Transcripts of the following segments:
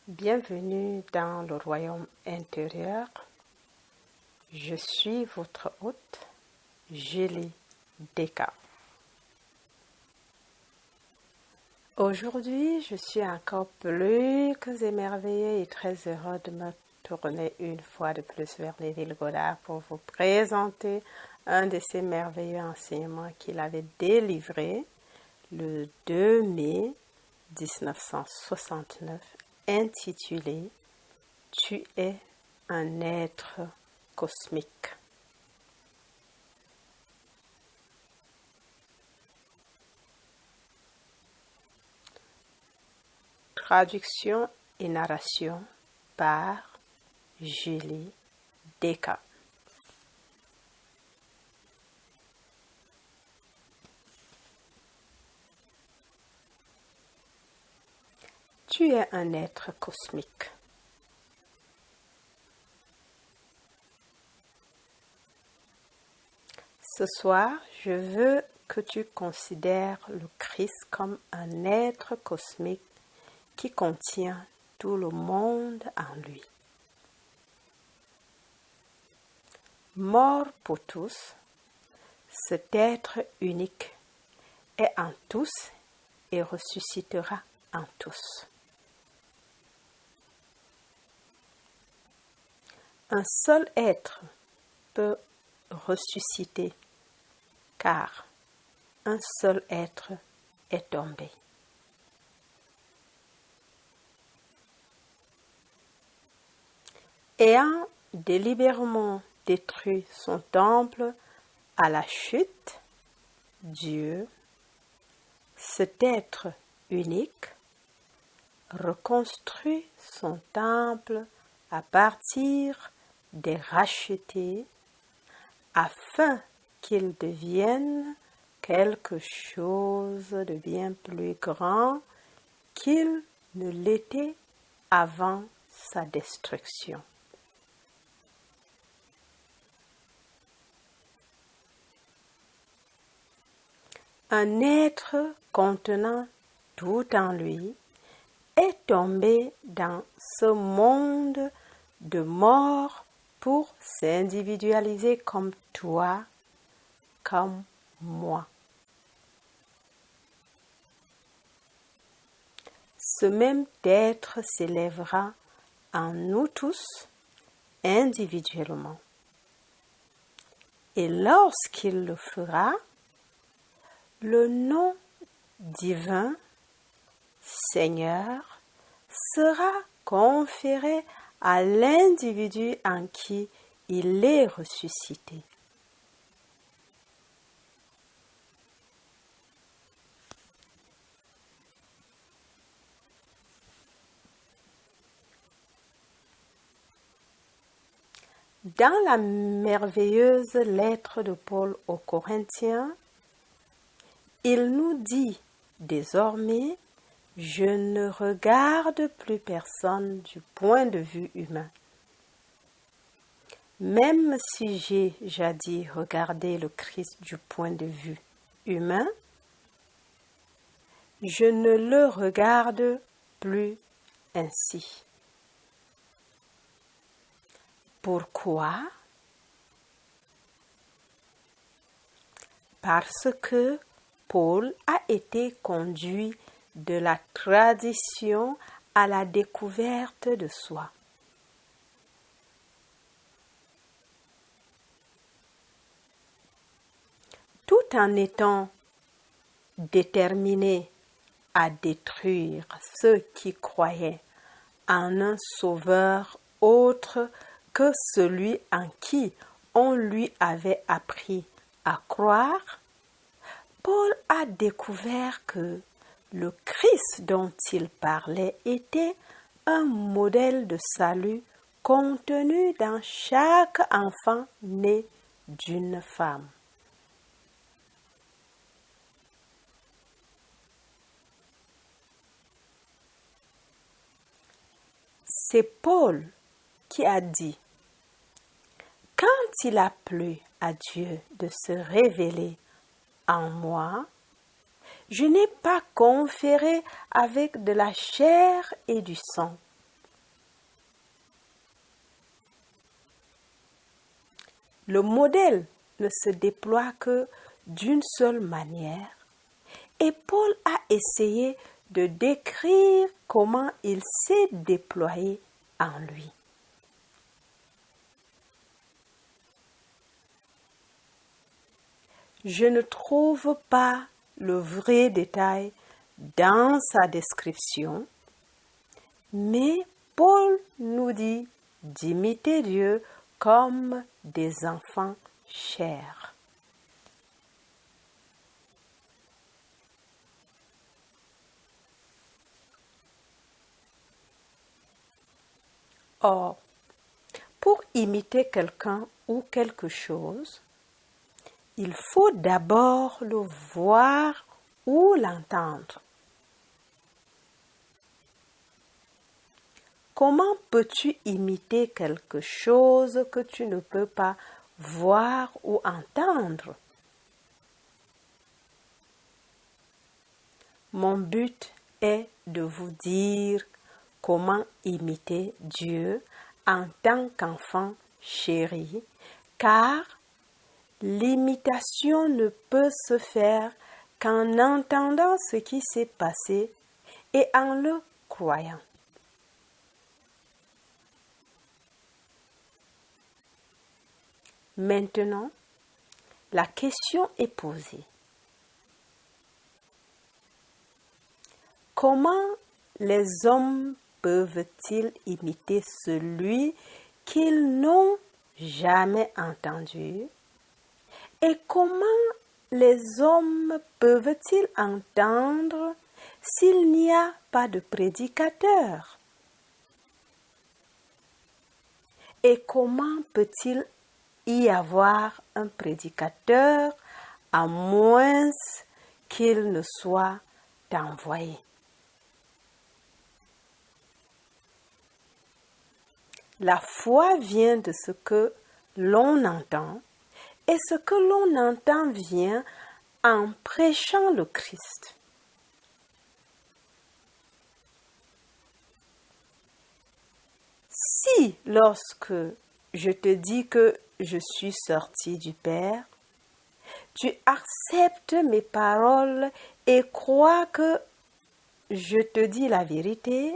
Bienvenue dans le royaume intérieur. Je suis votre hôte, Julie Deka. Aujourd'hui, je suis encore plus que émerveillée et très heureux de me tourner une fois de plus vers Neville Goddard pour vous présenter un de ces merveilleux enseignements qu'il avait délivré le 2 mai 1969, intitulé « Tu es un être cosmique ». Traduction et narration par Julie Deka. Tu es un être cosmique. Ce soir, je veux que tu considères le Christ comme un être cosmique qui contient tout le monde en lui. Mort pour tous, cet être unique est en tous et ressuscitera en tous. Un seul être peut ressusciter, car un seul être est tombé. Ayant délibérément détruit son temple à la chute, Dieu, cet être unique, reconstruit son temple à partir des rachetés afin qu'il devienne quelque chose de bien plus grand qu'il ne l'était avant sa destruction. Un être contenant tout en lui est tombé dans ce monde de mort pour s'individualiser comme toi, comme moi. Ce même être s'élèvera en nous tous individuellement. Et lorsqu'il le fera, le nom divin, Seigneur, sera conféré à l'individu en qui il est ressuscité. Dans la merveilleuse lettre de Paul aux Corinthiens, il nous dit désormais « Je ne regarde plus personne du point de vue humain. Même si j'ai jadis regardé le Christ du point de vue humain, je ne le regarde plus ainsi. » Pourquoi? Parce que Paul a été conduit de la tradition à la découverte de soi. Tout en étant déterminé à détruire ceux qui croyaient en un sauveur autre que celui en qui on lui avait appris à croire, Paul a découvert que le Christ dont il parlait était un modèle de salut contenu dans chaque enfant né d'une femme. C'est Paul qui a dit « Quand il a plu à Dieu de se révéler en moi, je n'ai pas conféré avec de la chair et du sang, Le modèle ne se déploie que d'une seule manière et Paul a essayé de décrire comment il s'est déployé en lui. Je ne trouve pas le vrai détail dans sa description, mais Paul nous dit d'imiter Dieu comme des enfants chers. Or, pour imiter quelqu'un ou quelque chose, il faut d'abord le voir ou l'entendre. Comment peux-tu imiter quelque chose que tu ne peux pas voir ou entendre? Mon but est de vous dire comment imiter Dieu en tant qu'enfant chéri, car l'imitation ne peut se faire qu'en entendant ce qui s'est passé et en le croyant. Maintenant, la question est posée. Comment les hommes peuvent-ils imiter celui qu'ils n'ont jamais entendu? Et comment les hommes peuvent-ils entendre s'il n'y a pas de prédicateur? Et comment peut-il y avoir un prédicateur à moins qu'il ne soit envoyé? La foi vient de ce que l'on entend et ce que l'on entend vient en prêchant le Christ. Si lorsque je te dis que je suis sorti du Père, tu acceptes mes paroles et crois que je te dis la vérité,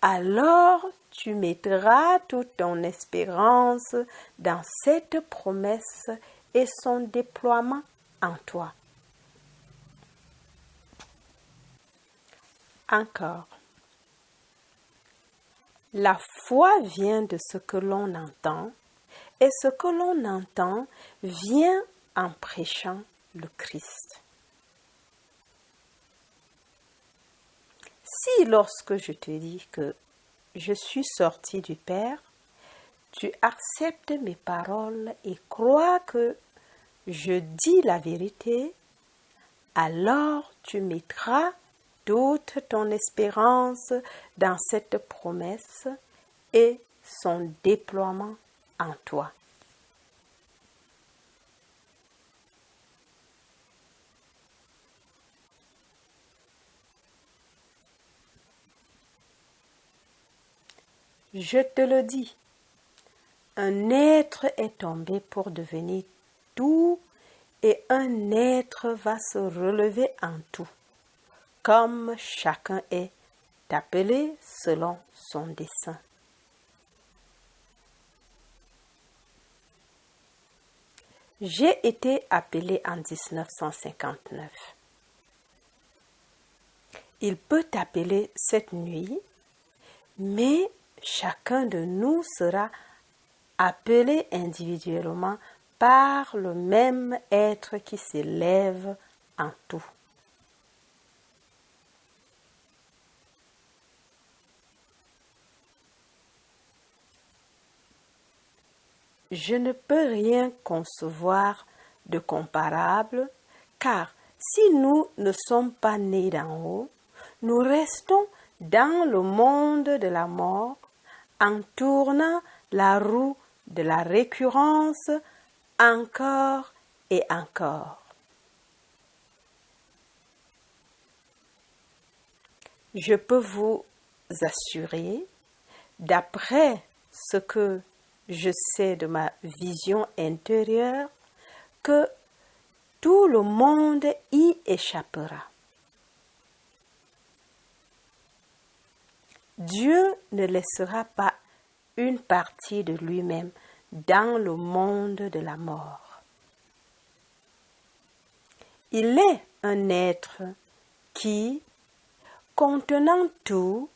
alors tu mettras toute ton espérance dans cette promesse et son déploiement en toi. Encore. La foi vient de ce que l'on entend et ce que l'on entend vient en prêchant le Christ. Si lorsque je te dis que je suis sorti du Père, tu acceptes mes paroles et crois que je dis la vérité, alors tu mettras toute ton espérance dans cette promesse et son déploiement en toi. Je te le dis, un être est tombé pour devenir tout et un être va se relever en tout, comme chacun est appelé selon son dessein. J'ai été appelé en 1959. Il peut t'appeler cette nuit, mais chacun de nous sera appelé individuellement par le même être qui s'élève en tout. Je ne peux rien concevoir de comparable, car si nous ne sommes pas nés d'en haut, nous restons dans le monde de la mort en tournant la roue de la récurrence encore et encore. Je peux vous assurer, d'après ce que je sais de ma vision intérieure que tout le monde y échappera. Dieu ne laissera pas une partie de lui-même dans le monde de la mort. Il est un être qui, contenant tout,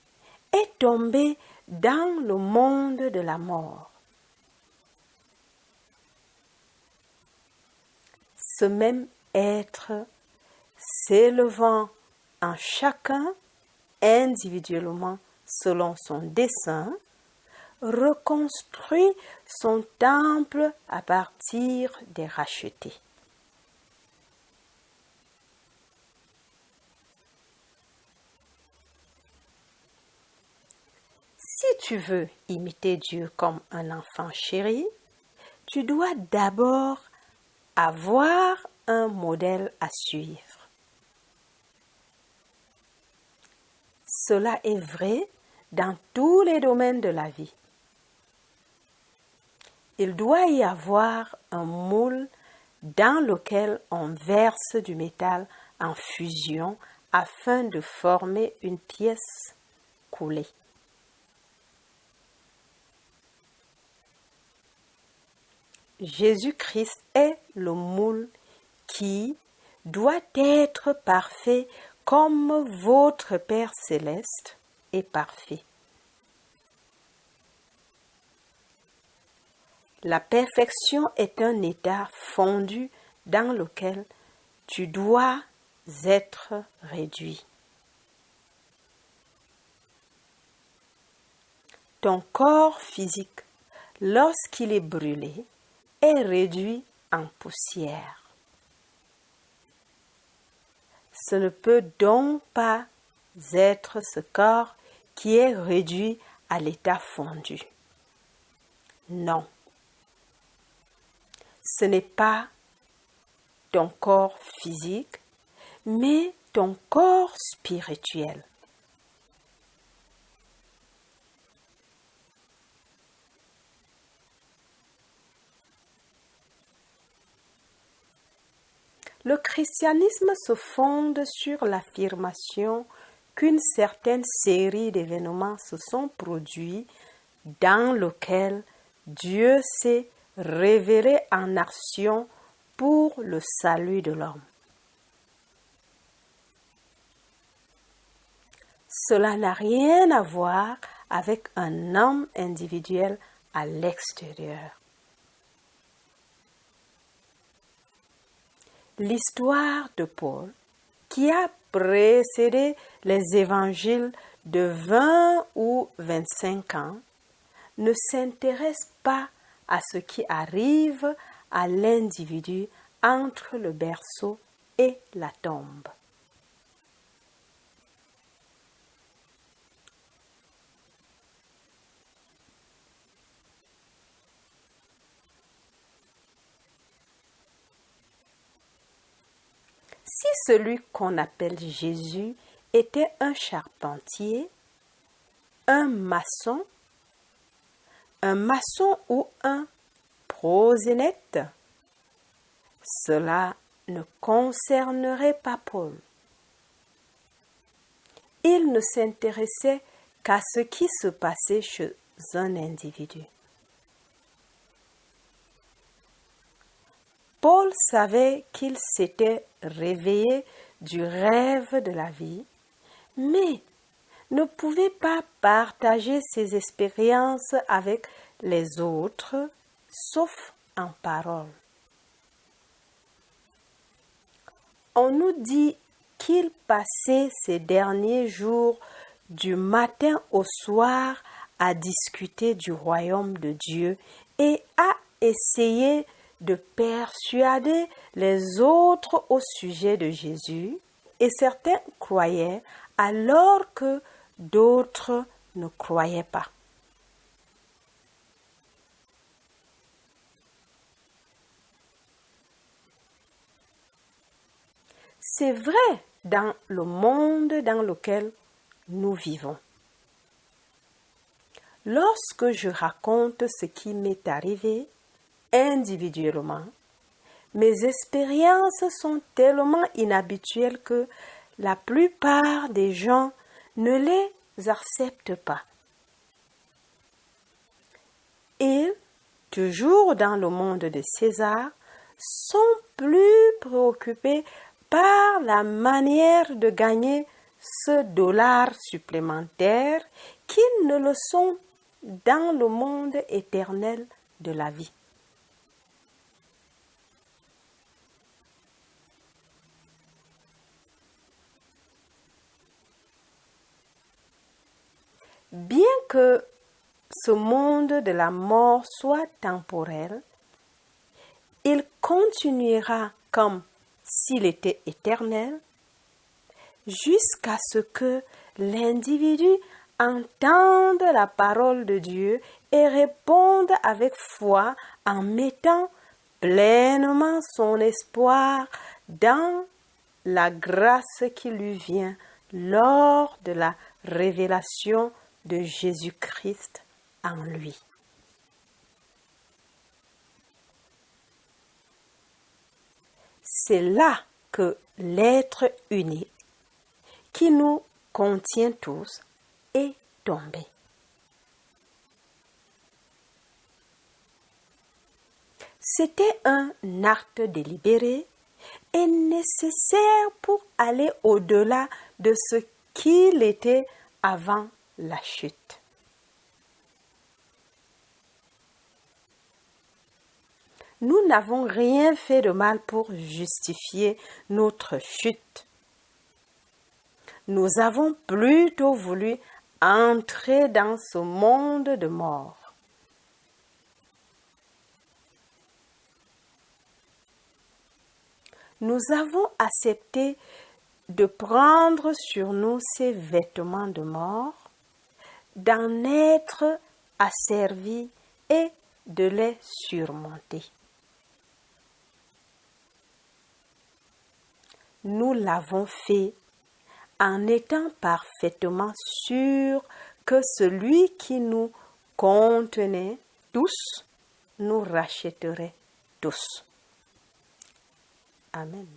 est tombé dans le monde de la mort. Ce même être, s'élevant en chacun individuellement selon son dessein, reconstruit son temple à partir des rachetés. Si tu veux imiter Dieu comme un enfant chéri, tu dois d'abord avoir un modèle à suivre. Cela est vrai dans tous les domaines de la vie. Il doit y avoir un moule dans lequel on verse du métal en fusion afin de former une pièce coulée. Jésus-Christ est le moule qui doit être parfait comme votre Père céleste est parfait. La perfection est un état fondu dans lequel tu dois être réduit. Ton corps physique, lorsqu'il est brûlé, est réduit en poussière. Ce ne peut donc pas être ce corps qui est réduit à l'état fondu. Non. Ce n'est pas ton corps physique, mais ton corps spirituel. Le christianisme se fonde sur l'affirmation qu'une certaine série d'événements se sont produits dans lesquels Dieu s'est révélé en action pour le salut de l'homme. Cela n'a rien à voir avec un homme individuel à l'extérieur. L'histoire de Paul, qui a précédé les évangiles de 20 ou 25 ans, ne s'intéresse pas à ce qui arrive à l'individu entre le berceau et la tombe. Si celui qu'on appelle Jésus était un charpentier, un maçon ou un prosénète, cela ne concernerait pas Paul. Il ne s'intéressait qu'à ce qui se passait chez un individu. Paul savait qu'il s'était réveillé du rêve de la vie, mais ne pouvait pas partager ses expériences avec les autres, sauf en parole. On nous dit qu'il passait ces derniers jours du matin au soir à discuter du royaume de Dieu et à essayer de persuader les autres au sujet de Jésus, et certains croyaient alors que d'autres ne croyaient pas. C'est vrai dans le monde dans lequel nous vivons. lorsque je raconte ce qui m'est arrivé individuellement, mes expériences sont tellement inhabituelles que la plupart des gens ne les acceptent pas. Ils, toujours dans le monde de César, sont plus préoccupés par la manière de gagner ce dollar supplémentaire qu'ils ne le sont dans le monde éternel de la vie. Bien que ce monde de la mort soit temporel, il continuera comme s'il était éternel jusqu'à ce que l'individu entende la parole de Dieu et réponde avec foi en mettant pleinement son espoir dans la grâce qui lui vient lors de la révélation de Jésus-Christ en lui. C'est là que l'être unique qui nous contient tous est tombé. C'était un acte délibéré et nécessaire pour aller au-delà de ce qu'il était avant la chute. Nous n'avons rien fait de mal pour justifier notre chute. Nous avons plutôt voulu entrer dans ce monde de mort. Nous avons accepté de prendre sur nous ces vêtements de mort, d'en être asservis et de les surmonter. Nous l'avons fait en étant parfaitement sûrs que celui qui nous contenait tous nous rachèterait tous. Amen.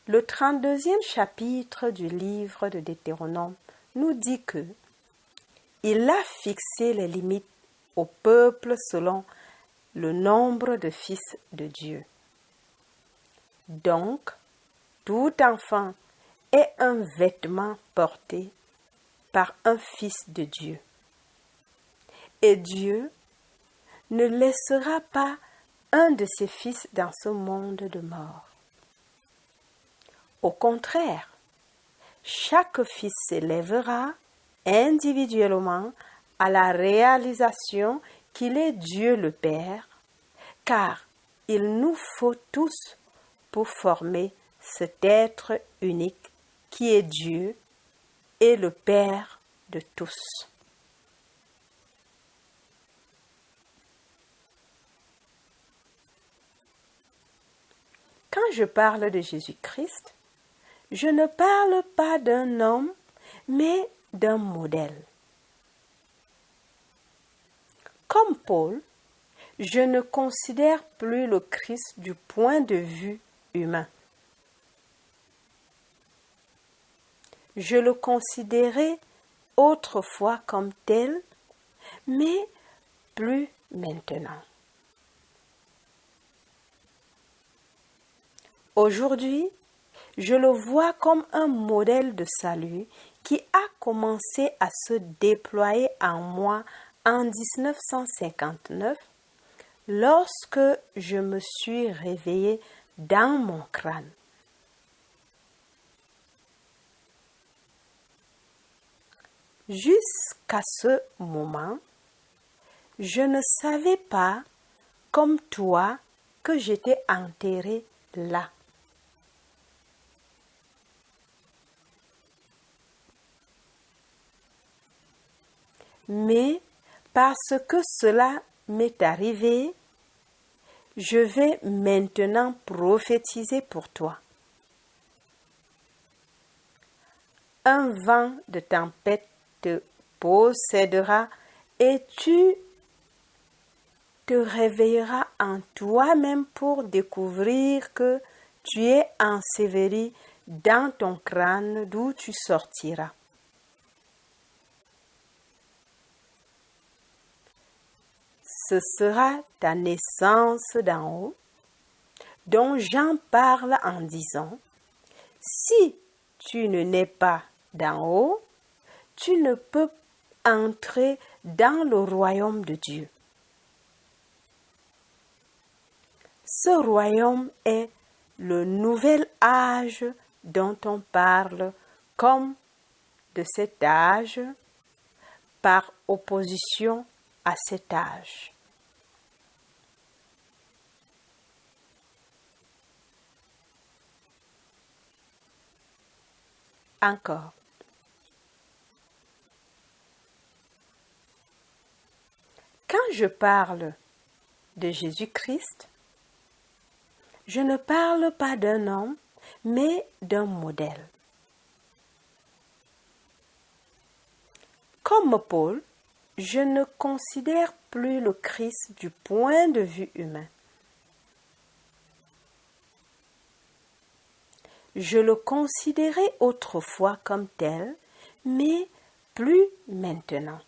Le 32e chapitre du livre de Deutéronome nous dit que il a fixé les limites au peuple selon le nombre de fils de Dieu. Donc, tout enfant est un vêtement porté par un fils de Dieu. Et Dieu ne laissera pas un de ses fils dans ce monde de mort. Au contraire, chaque fils s'élèvera individuellement à la réalisation qu'il est Dieu le Père, car il nous faut tous pour former cet être unique qui est Dieu et le Père de tous. Quand je parle de Jésus-Christ, je ne parle pas d'un homme, mais d'un modèle. Comme Paul, je ne considère plus le Christ du point de vue humain. Je le considérais autrefois comme tel, mais plus maintenant. Aujourd'hui, je le vois comme un modèle de salut qui a commencé à se déployer en moi en 1959, lorsque je me suis réveillée dans mon crâne. Jusqu'à ce moment, je ne savais pas, comme toi, que j'étais enterrée là. Mais parce que cela m'est arrivé, je vais maintenant prophétiser pour toi. un vent de tempête te possédera et tu te réveilleras en toi-même pour découvrir que tu es enseveli dans ton crâne d'où tu sortiras. Ce sera ta naissance d'en haut, dont Jean parle en disant, « Si tu ne nais pas d'en haut, tu ne peux entrer dans le royaume de Dieu. » Ce royaume est le nouvel âge dont on parle comme de cet âge par opposition à cet âge. Encore. Quand je parle de Jésus-Christ, je ne parle pas d'un homme, mais d'un modèle. Comme Paul, je ne considère plus le Christ du point de vue humain. Je le considérais autrefois comme tel, mais plus maintenant.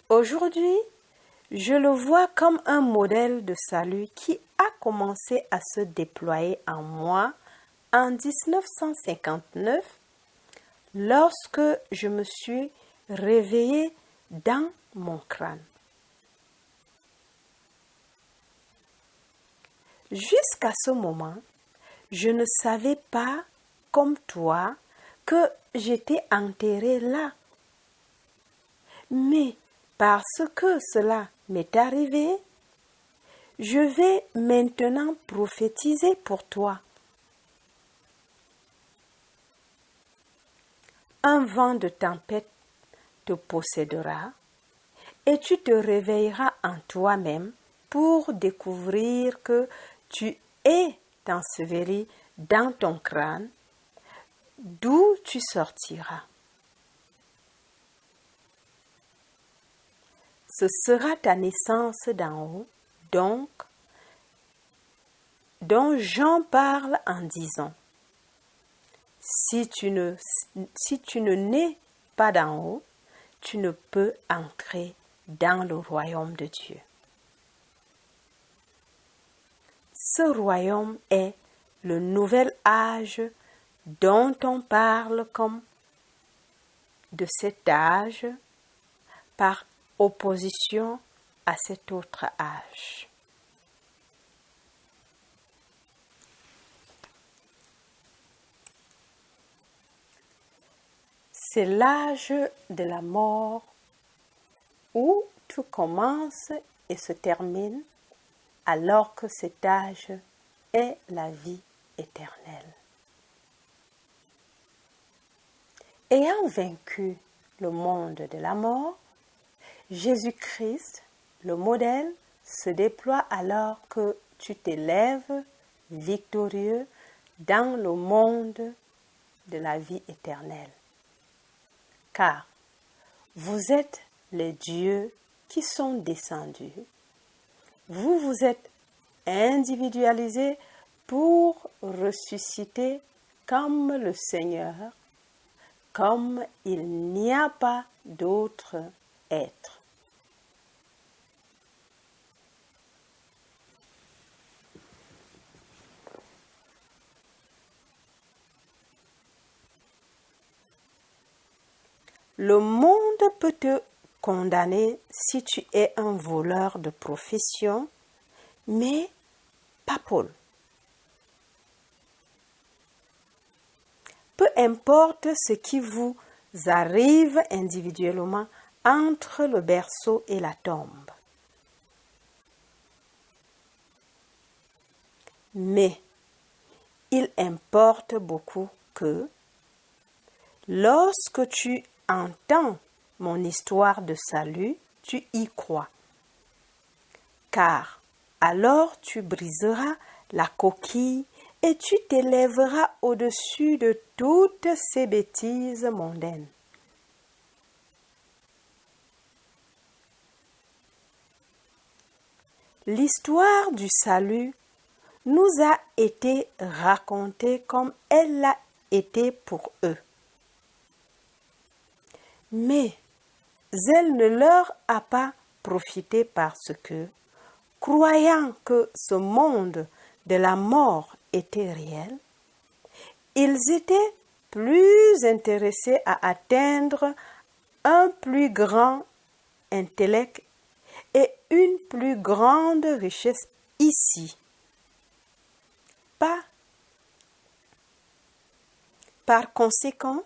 Aujourd'hui, je le vois comme un modèle de salut qui a commencé à se déployer en moi en 1959, lorsque je me suis réveillée dans mon crâne. Jusqu'à ce moment, je ne savais pas, comme toi, que j'étais enterrée là. Mais parce que cela m'est arrivé, je vais maintenant prophétiser pour toi. Un vent de tempête te possédera et tu te réveilleras en toi-même pour découvrir que tu es enseveli dans ton crâne, d'où tu sortiras. Ce sera ta naissance d'en haut, donc, dont Jean parle en disant, si tu ne nais pas d'en haut, tu ne peux entrer dans le royaume de Dieu. Ce royaume est le nouvel âge dont on parle comme de cet âge par opposition à cet autre âge. C'est l'âge de la mort où tout commence et se termine, alors que cet âge est la vie éternelle. Ayant vaincu le monde de la mort, Jésus-Christ, le modèle, se déploie alors que tu t'élèves victorieux dans le monde de la vie éternelle. Car vous êtes les dieux qui sont descendus. Vous vous êtes individualisés pour ressusciter comme le Seigneur, comme il n'y a pas d'autre être. Le monde peut te condamner si tu es un voleur de profession, mais pas Paul. Peu importe ce qui vous arrive individuellement entre le berceau et la tombe. Mais il importe beaucoup que, lorsque tu entends mon histoire de salut, tu y crois. Car alors tu briseras la coquille et tu t'élèveras au-dessus de toutes ces bêtises mondaines. L'histoire du salut nous a été racontée comme elle l'a été pour eux. Mais elle ne leur a pas profité parce que, croyant que ce monde de la mort était réel, ils étaient plus intéressés à atteindre un plus grand intellect et une plus grande richesse ici. Par conséquent,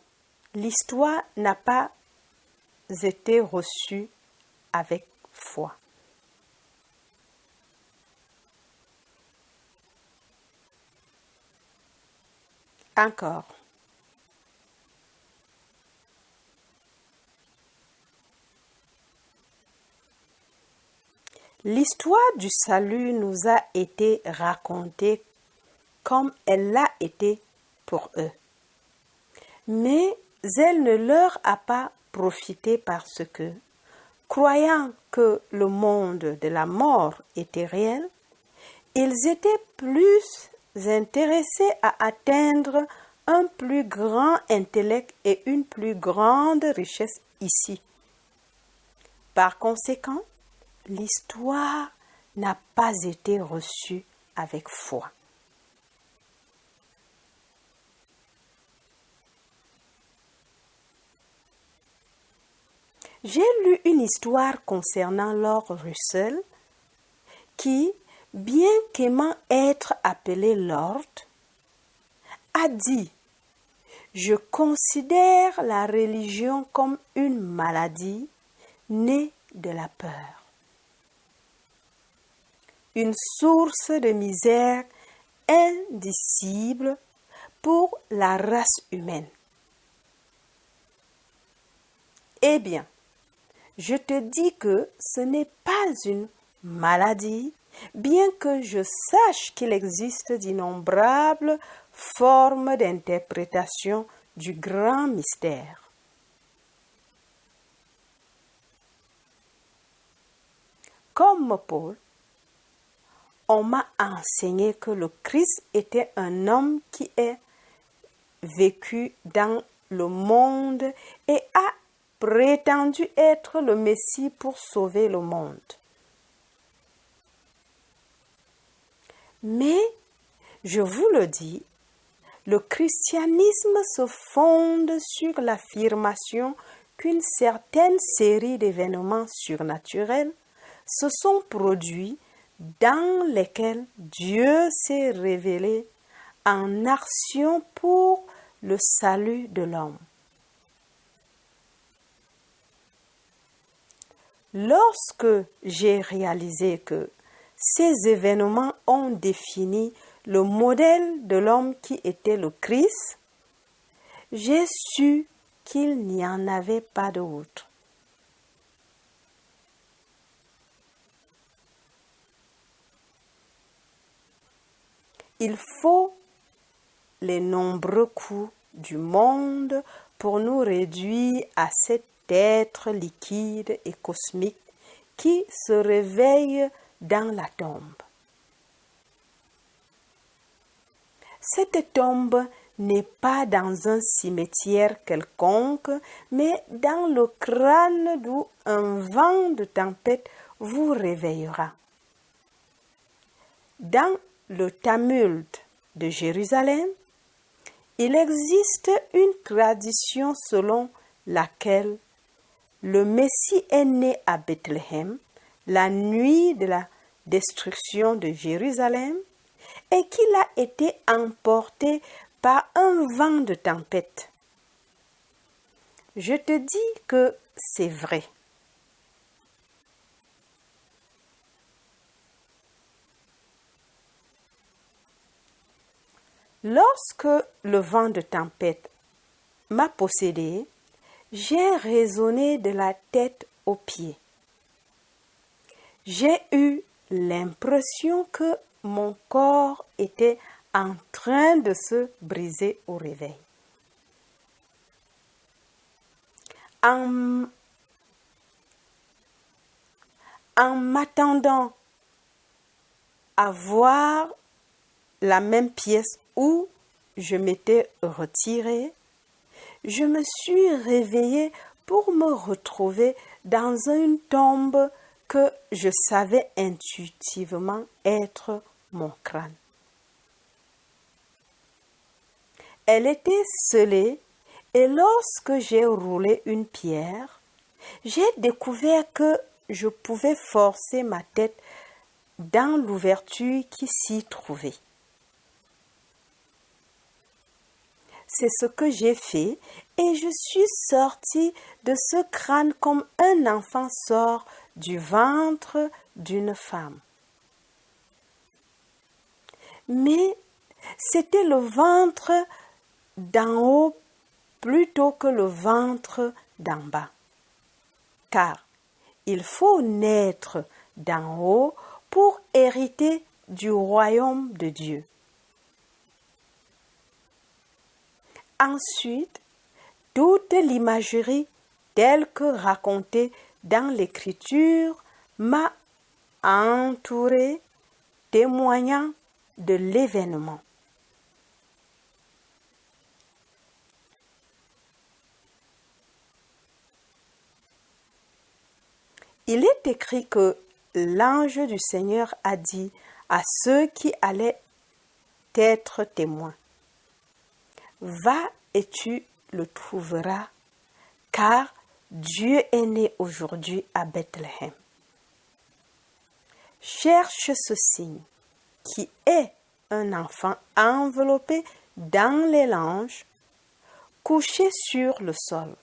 l'histoire n'a pas été reçue avec foi. Encore. L'histoire du salut nous a été racontée comme elle l'a été pour eux. Mais elle ne leur a pas profité parce que, croyant que le monde de la mort était réel, ils étaient plus intéressés à atteindre un plus grand intellect et une plus grande richesse ici. Par conséquent, l'histoire n'a pas été reçue avec foi. J'ai lu une histoire concernant Lord Russell qui, bien qu'aimant être appelé Lord, a dit « Je considère la religion comme une maladie née de la peur, une source de misère indicible pour la race humaine. » Eh bien, je te dis que ce n'est pas une maladie, bien que je sache qu'il existe d'innombrables formes d'interprétation du grand mystère. Comme Paul, on m'a enseigné que le Christ était un homme qui est vécu dans le monde et a prétendu être le Messie pour sauver le monde. Mais, je vous le dis, le christianisme se fonde sur l'affirmation qu'une certaine série d'événements surnaturels se sont produits dans lesquels Dieu s'est révélé en action pour le salut de l'homme. Lorsque j'ai réalisé que ces événements ont défini le modèle de l'homme qui était le Christ, j'ai su qu'il n'y en avait pas d'autre. Il faut les nombreux coups du monde pour nous réduire à cet être liquide et cosmique qui se réveille dans la tombe. Cette tombe n'est pas dans un cimetière quelconque, mais dans le crâne d'où un vent de tempête vous réveillera. Dans le Talmud de Jérusalem, il existe une tradition selon laquelle le Messie est né à Bethléem la nuit de la destruction de Jérusalem et qu'il a été emporté par un vent de tempête. Je te dis que c'est vrai. Lorsque le vent de tempête m'a possédé, j'ai raisonné de la tête aux pieds. J'ai eu l'impression que mon corps était en train de se briser au réveil. En m'attendant à voir la même pièce où je m'étais retirée, je me suis réveillée pour me retrouver dans une tombe que je savais intuitivement être mon crâne. Elle était scellée et lorsque j'ai roulé une pierre, j'ai découvert que je pouvais forcer ma tête dans l'ouverture qui s'y trouvait. C'est ce que j'ai fait et je suis sortie de ce crâne comme un enfant sort du ventre d'une femme. Mais c'était le ventre d'en haut plutôt que le ventre d'en bas. Car il faut naître d'en haut pour hériter du royaume de Dieu. Ensuite, toute l'imagerie telle que racontée dans l'Écriture m'a entourée, témoignant de l'événement. Il est écrit que l'ange du Seigneur a dit à ceux qui allaient être témoins: va et tu le trouveras, car Dieu est né aujourd'hui à Bethléem. Cherche ce signe qui est un enfant enveloppé dans les langes, couché sur le sol.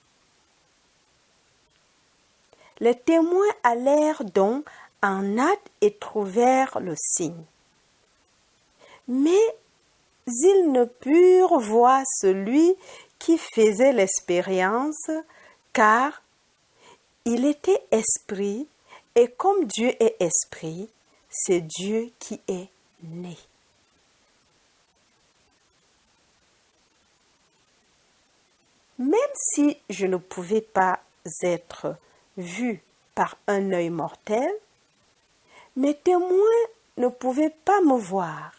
Les témoins allèrent donc en hâte et trouvèrent le signe. Mais ils ne purent voir celui qui faisait l'expérience, car il était esprit, et comme Dieu est esprit, c'est Dieu qui est né. Même si je ne pouvais pas être vu par un œil mortel, mes témoins ne pouvaient pas me voir.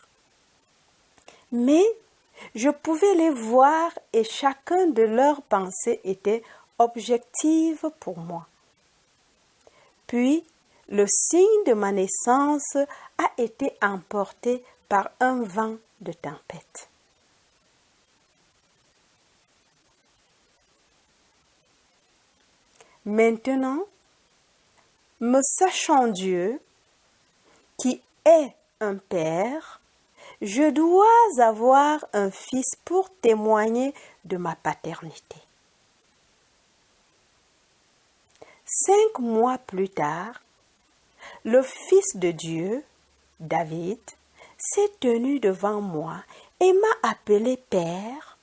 Mais je pouvais les voir et chacun de leurs pensées était objective pour moi. Puis, le signe de ma naissance a été emporté par un vent de tempête. Maintenant, me sachant Dieu, qui est un Père, je dois avoir un fils pour témoigner de ma paternité. 5 mois plus tard, le Fils de Dieu, David, s'est tenu devant moi et m'a appelé Père,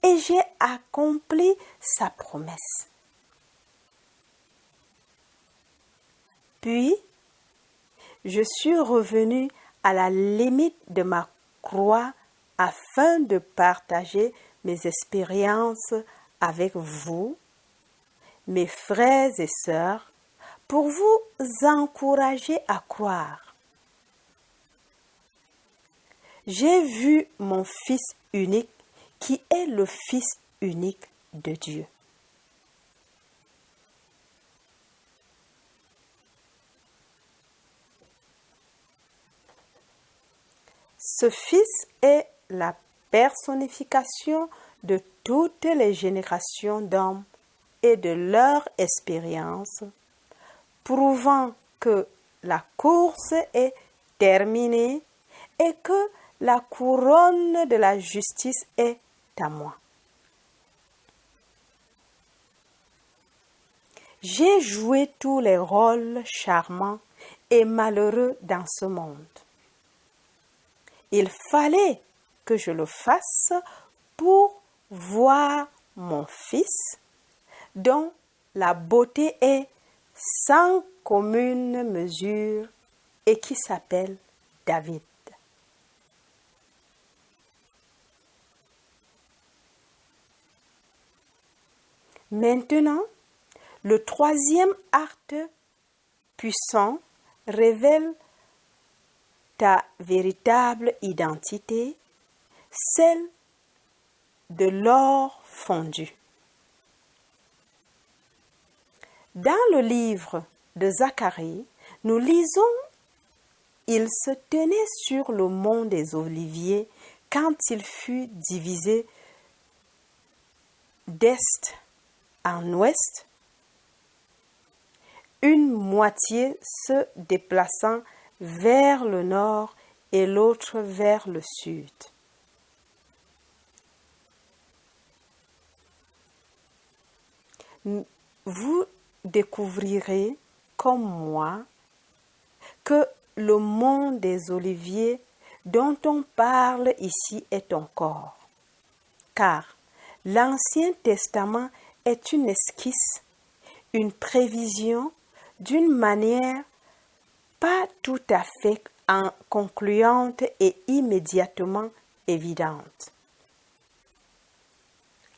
et j'ai accompli sa promesse. Puis, je suis revenu à la limite de ma croix afin de partager mes expériences avec vous, mes frères et sœurs, pour vous encourager à croire. J'ai vu mon Fils unique qui est le Fils unique de Dieu. Ce Fils est la personnification de toutes les générations d'hommes et de leur expérience, prouvant que la course est terminée et que la couronne de la justice est à moi. J'ai joué tous les rôles charmants et malheureux dans ce monde. Il fallait que je le fasse pour voir mon Fils, dont la beauté est sans commune mesure et qui s'appelle David. Maintenant, le troisième acte puissant révèle ta véritable identité, celle de l'or fondu. Dans le livre de Zacharie, nous lisons « Il se tenait sur le mont des Oliviers quand il fut divisé d'est en ouest, une moitié se déplaçant vers le nord et l'autre vers le sud. » Vous découvrirez, comme moi, que le mont des Oliviers dont on parle ici est un corps, car l'Ancien Testament est une esquisse, une prévision d'une manière pas tout à fait concluante et immédiatement évidente.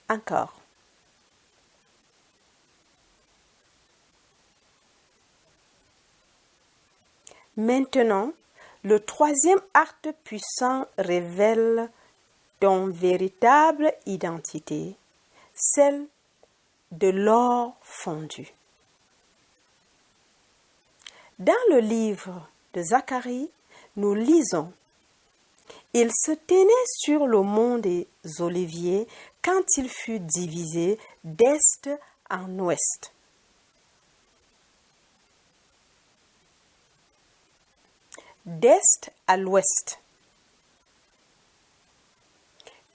Encore. Maintenant, le troisième acte puissant révèle ton véritable identité, celle de l'or fondu. Dans le livre de Zacharie, nous lisons « Il se tenait sur le mont des Oliviers quand il fut divisé d'est en ouest. » D'est à l'ouest.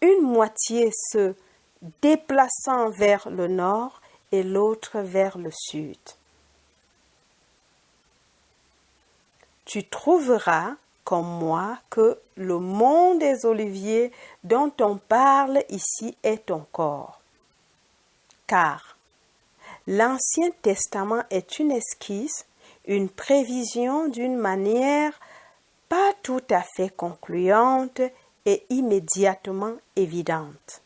Une moitié se déplaçant vers le nord et l'autre vers le sud. Tu trouveras, comme moi, que le mont des Oliviers dont on parle ici est ton corps. Car l'Ancien Testament est une esquisse, une prévision d'une manière pas tout à fait concluante et immédiatement évidente.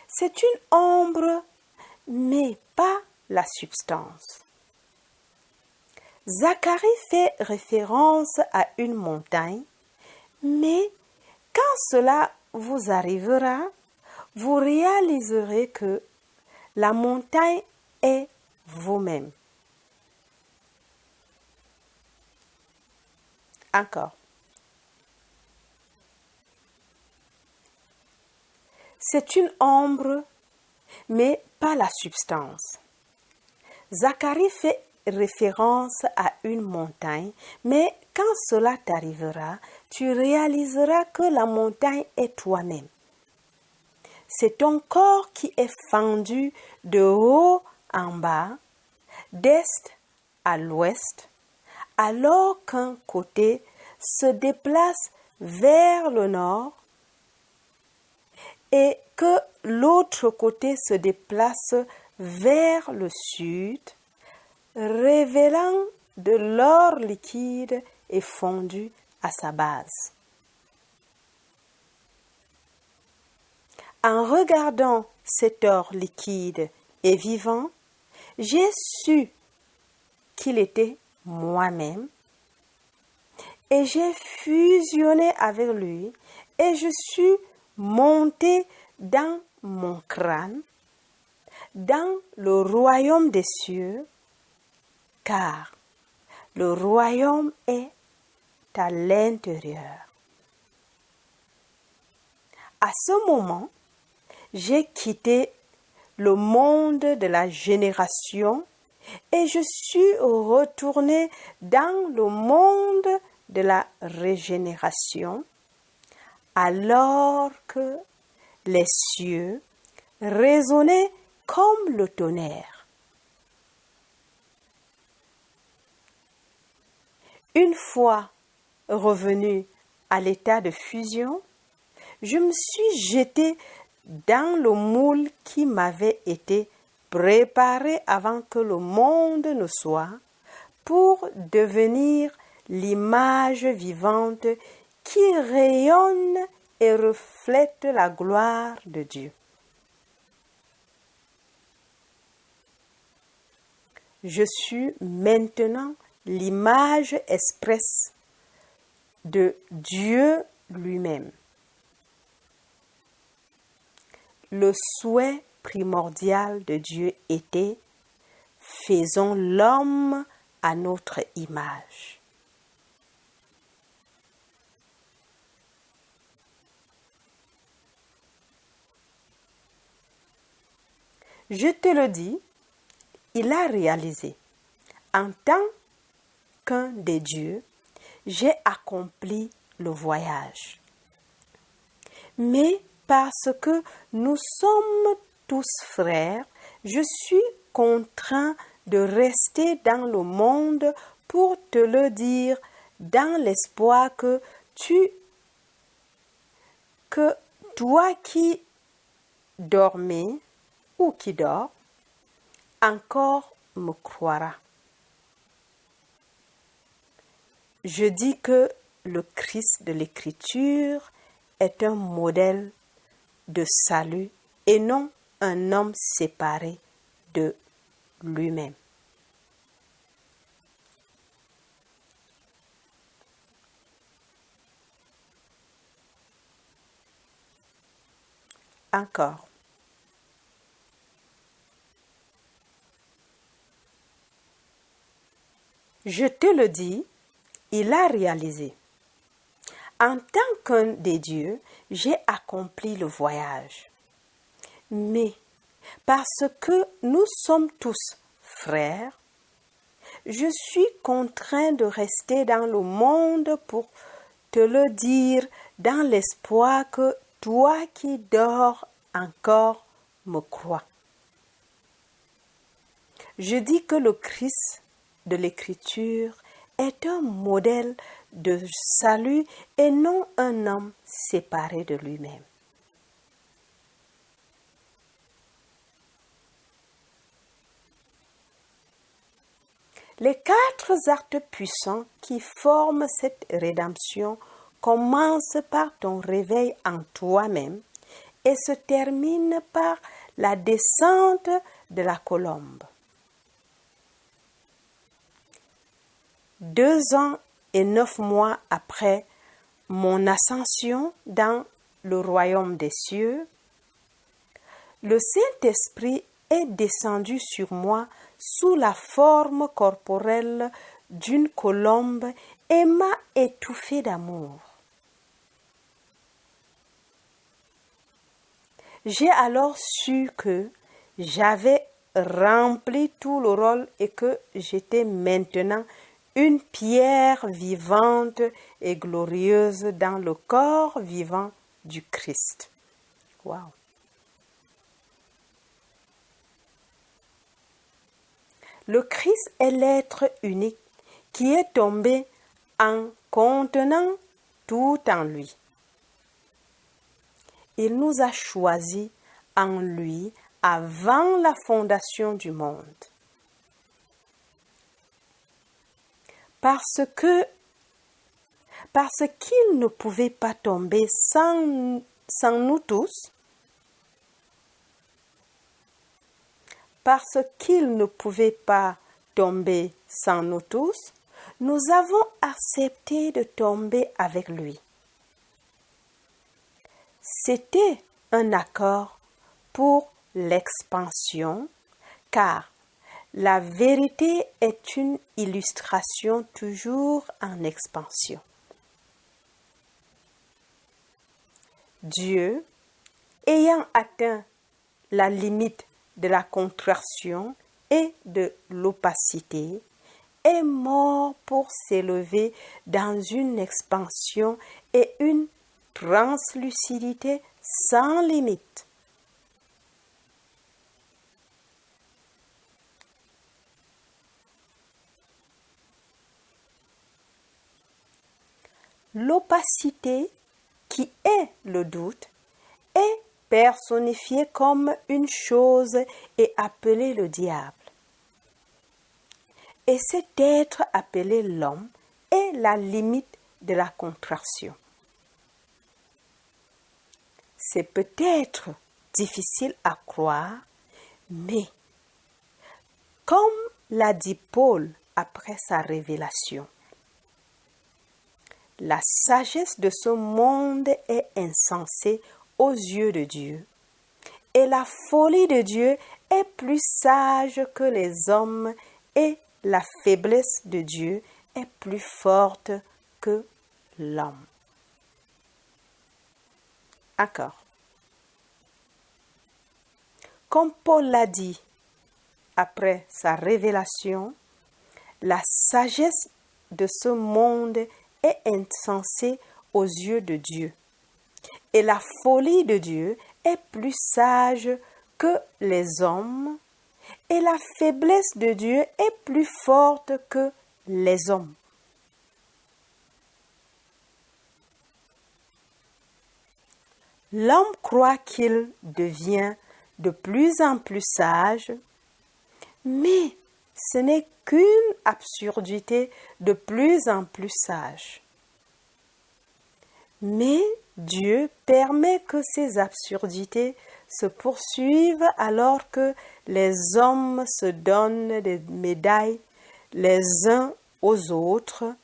C'est une ombre, mais pas la substance. Zacharie fait référence à une montagne, mais quand cela vous arrivera, vous réaliserez que la montagne est vous-même. Encore. C'est une ombre, mais pas la substance. Zacharie fait référence à une montagne, mais quand cela t'arrivera, tu réaliseras que la montagne est toi-même. C'est ton corps qui est fendu de haut en bas, d'est à l'ouest, alors qu'un côté se déplace vers le nord et que l'autre côté se déplace vers le sud, révélant de l'or liquide et fondu à sa base. En regardant cet or liquide et vivant, j'ai su qu'il était moi-même et j'ai fusionné avec lui et je suis monté dans mon crâne, dans le royaume des cieux, car le royaume est à l'intérieur. À ce moment, j'ai quitté le monde de la génération et je suis retourné dans le monde de la régénération, alors que les cieux résonnaient comme le tonnerre. Une fois revenu à l'état de fusion, je me suis jeté dans le moule qui m'avait été préparé avant que le monde ne soit, pour devenir l'image vivante qui rayonne et reflète la gloire de Dieu. Je suis maintenant l'image expresse de Dieu lui-même. Le souhait primordial de Dieu était « Faisons l'homme à notre image ». Je te le dis, il a réalisé. En tant qu'un des dieux, j'ai accompli le voyage. Mais parce que nous sommes tous frères, je suis contraint de rester dans le monde pour te le dire dans l'espoir que toi qui dormais ou qui dors, encore me croiras. Je dis que le Christ de l'Écriture est un modèle de salut et non un homme séparé de lui-même. Encore. Je te le dis, il a réalisé. En tant qu'un des dieux, j'ai accompli le voyage. Mais parce que nous sommes tous frères, je suis contraint de rester dans le monde pour te le dire dans l'espoir que toi qui dors encore me crois. Je dis que le Christ de l'Écriture est un modèle de salut et non un homme séparé de lui-même. Les 4 actes puissants qui forment cette rédemption commencent par ton réveil en toi-même et se terminent par la descente de la colombe. 2 ans et 9 mois après mon ascension dans le royaume des cieux, le Saint-Esprit est descendu sur moi sous la forme corporelle d'une colombe et m'a étouffé d'amour. J'ai alors su que j'avais rempli tout le rôle et que j'étais maintenant une pierre vivante et glorieuse dans le corps vivant du Christ. Wow. Le Christ est l'être unique qui est tombé en contenant tout en lui. Il nous a choisis en lui avant la fondation du monde. Parce qu'il ne pouvait pas tomber sans nous tous, parce qu'il ne pouvait pas tomber sans nous tous, nous avons accepté de tomber avec lui. C'était un accord pour l'expansion, car la vérité est une illustration toujours en expansion. Dieu, ayant atteint la limite de la contraction et de l'opacité, est mort pour s'élever dans une expansion et une translucidité sans limite. L'opacité, qui est le doute, est personnifiée comme une chose et appelée le diable. Et cet être appelé l'homme est la limite de la contraction. C'est peut-être difficile à croire, mais comme l'a dit Paul après sa révélation, la sagesse de ce monde est insensée aux yeux de Dieu, et la folie de Dieu est plus sage que les hommes, et la faiblesse de Dieu est plus forte que l'homme. D'accord. Comme Paul l'a dit après sa révélation, la sagesse de ce monde est insensée aux yeux de Dieu, et la folie de Dieu est plus sage que les hommes, et la faiblesse de Dieu est plus forte que les hommes. L'homme croit qu'il devient de plus en plus sage, mais ce n'est qu'une absurdité de plus en plus sage. Mais Dieu permet que ces absurdités se poursuivent alors que les hommes se donnent des médailles les uns aux autres,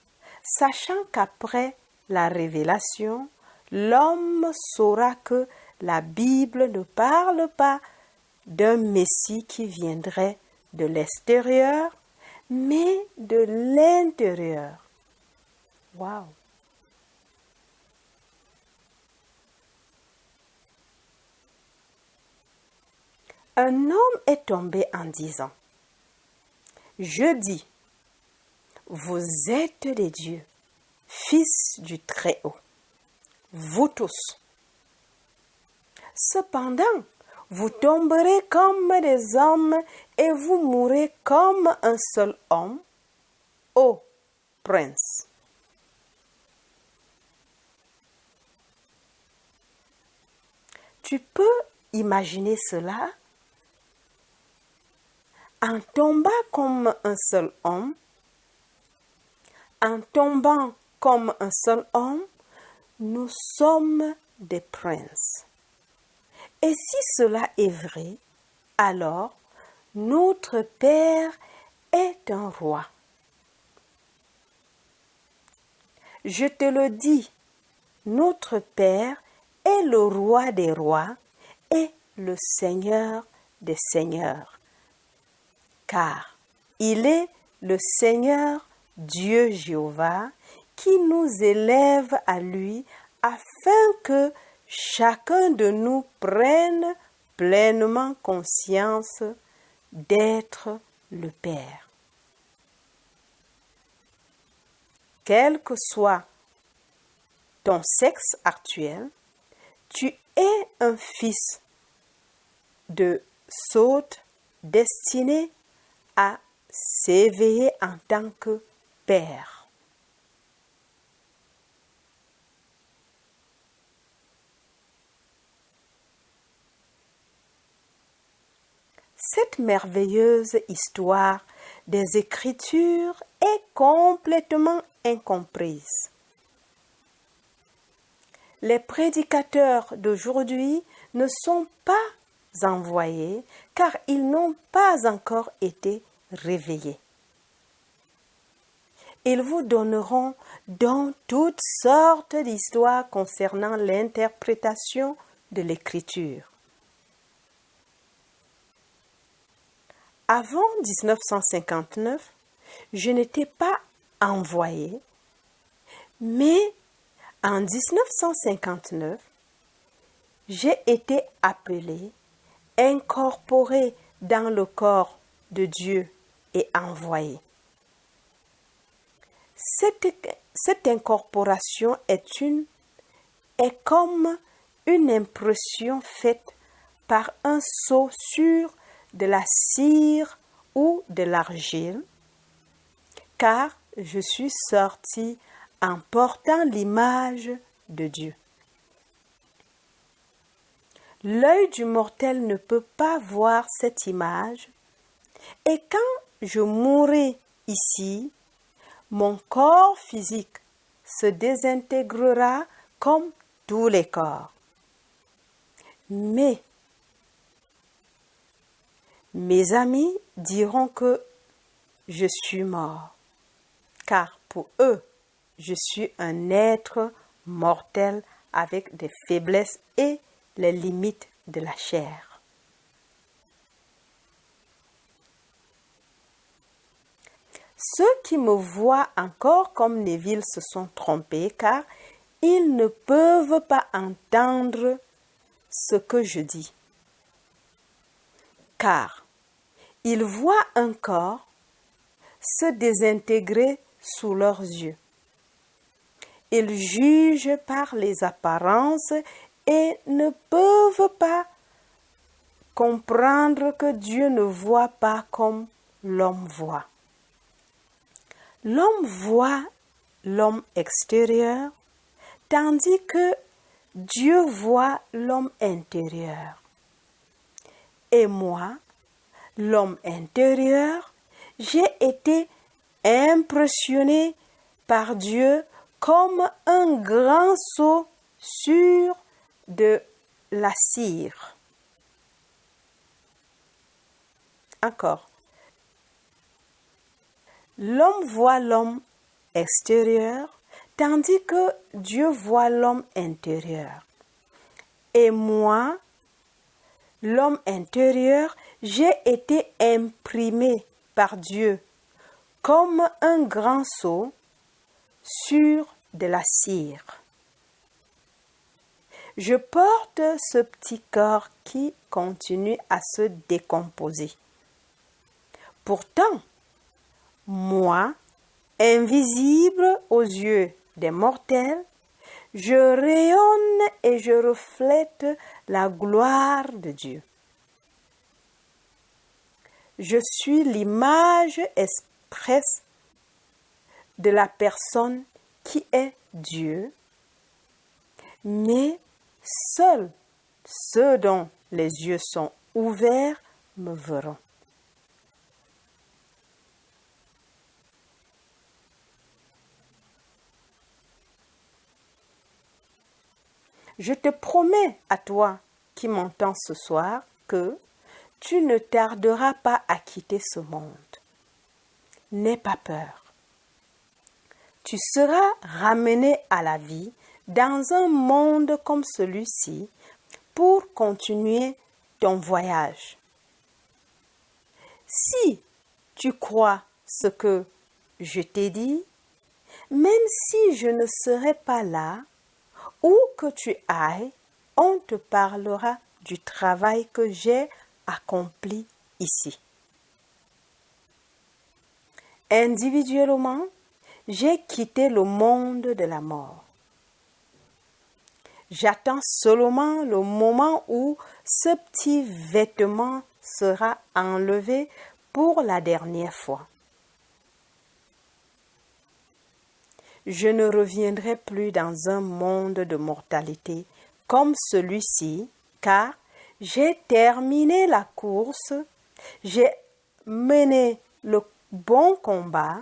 sachant qu'après la révélation, l'homme saura que la Bible ne parle pas d'un Messie qui viendrait de l'extérieur, mais de l'intérieur. Waouh! Un homme est tombé en disant, « Je dis, vous êtes des dieux, fils du Très-Haut, vous tous. Cependant, vous tomberez comme des hommes et vous mourrez comme un seul homme, ô prince. » Tu peux imaginer cela? En tombant comme un seul homme, nous sommes des princes. Et si cela est vrai, alors notre Père est un roi. Je te le dis, notre Père est le roi des rois et le Seigneur des seigneurs. Car il est le Seigneur Dieu Jéhovah qui nous élève à lui afin que chacun de nous prenne pleinement conscience d'être le Père. Quel que soit ton sexe actuel, tu es un fils de sot destiné à s'éveiller en tant que Père. Cette merveilleuse histoire des Écritures est complètement incomprise. Les prédicateurs d'aujourd'hui ne sont pas envoyés car ils n'ont pas encore été réveillés. Ils vous donneront donc toutes sortes d'histoires concernant l'interprétation de l'Écriture. Avant 1959, je n'étais pas envoyée, mais en 1959, j'ai été appelée, incorporée dans le corps de Dieu et envoyée. Cette incorporation est comme une impression faite par un seau sur de la cire ou de l'argile, car je suis sortie en portant l'image de Dieu. L'œil du mortel ne peut pas voir cette image, et quand je mourrai ici, mon corps physique se désintégrera comme tous les corps. Mais mes amis diront que je suis mort, car pour eux, je suis un être mortel avec des faiblesses et les limites de la chair. Ceux qui me voient encore comme Neville se sont trompés, car ils ne peuvent pas entendre ce que je dis. Car ils voient un corps se désintégrer sous leurs yeux. Ils jugent par les apparences et ne peuvent pas comprendre que Dieu ne voit pas comme l'homme voit. L'homme voit l'homme extérieur, tandis que Dieu voit l'homme intérieur. Et moi, l'homme intérieur, j'ai été impressionné par Dieu comme un grand seau sur de la cire. Encore. L'homme voit l'homme extérieur, tandis que Dieu voit l'homme intérieur. Et moi, l'homme intérieur, j'ai été imprimé par Dieu comme un grand seau sur de la cire. Je porte ce petit corps qui continue à se décomposer. Pourtant, moi, invisible aux yeux des mortels, je rayonne et je reflète la gloire de Dieu. Je suis l'image expresse de la personne qui est Dieu, mais seuls ceux dont les yeux sont ouverts me verront. Je te promets à toi qui m'entends ce soir que tu ne tarderas pas à quitter ce monde. N'aie pas peur. Tu seras ramené à la vie dans un monde comme celui-ci pour continuer ton voyage. Si tu crois ce que je t'ai dit, même si je ne serai pas là, où que tu ailles, on te parlera du travail que j'ai accompli ici. Individuellement, j'ai quitté le monde de la mort. J'attends seulement le moment où ce petit vêtement sera enlevé pour la dernière fois. Je ne reviendrai plus dans un monde de mortalité comme celui-ci, car j'ai terminé la course, j'ai mené le bon combat,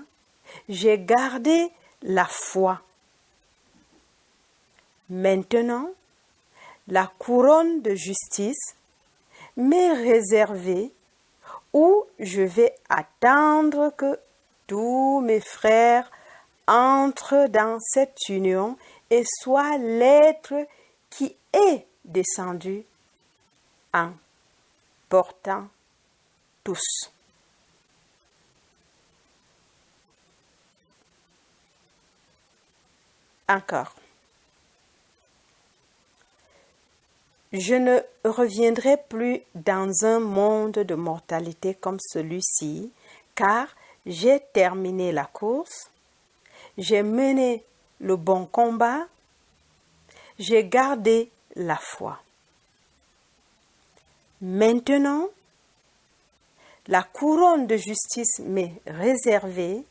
j'ai gardé la foi. Maintenant, la couronne de justice m'est réservée où je vais attendre que tous mes frères entrent dans cette union et soient l'être qui est descendu en portant tous. Encore. Je ne reviendrai plus dans un monde de mortalité comme celui-ci, car j'ai terminé la course, j'ai mené le bon combat, j'ai gardé la foi. Maintenant, la couronne de justice m'est réservée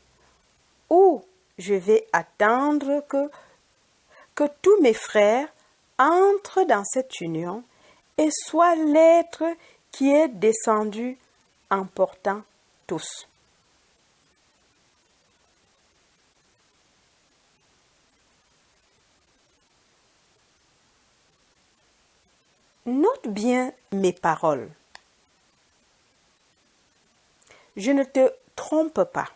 où je vais attendre que tous mes frères entrent dans cette union et soient l'être qui est descendu en portant tous. Note bien mes paroles. Je ne te trompe pas.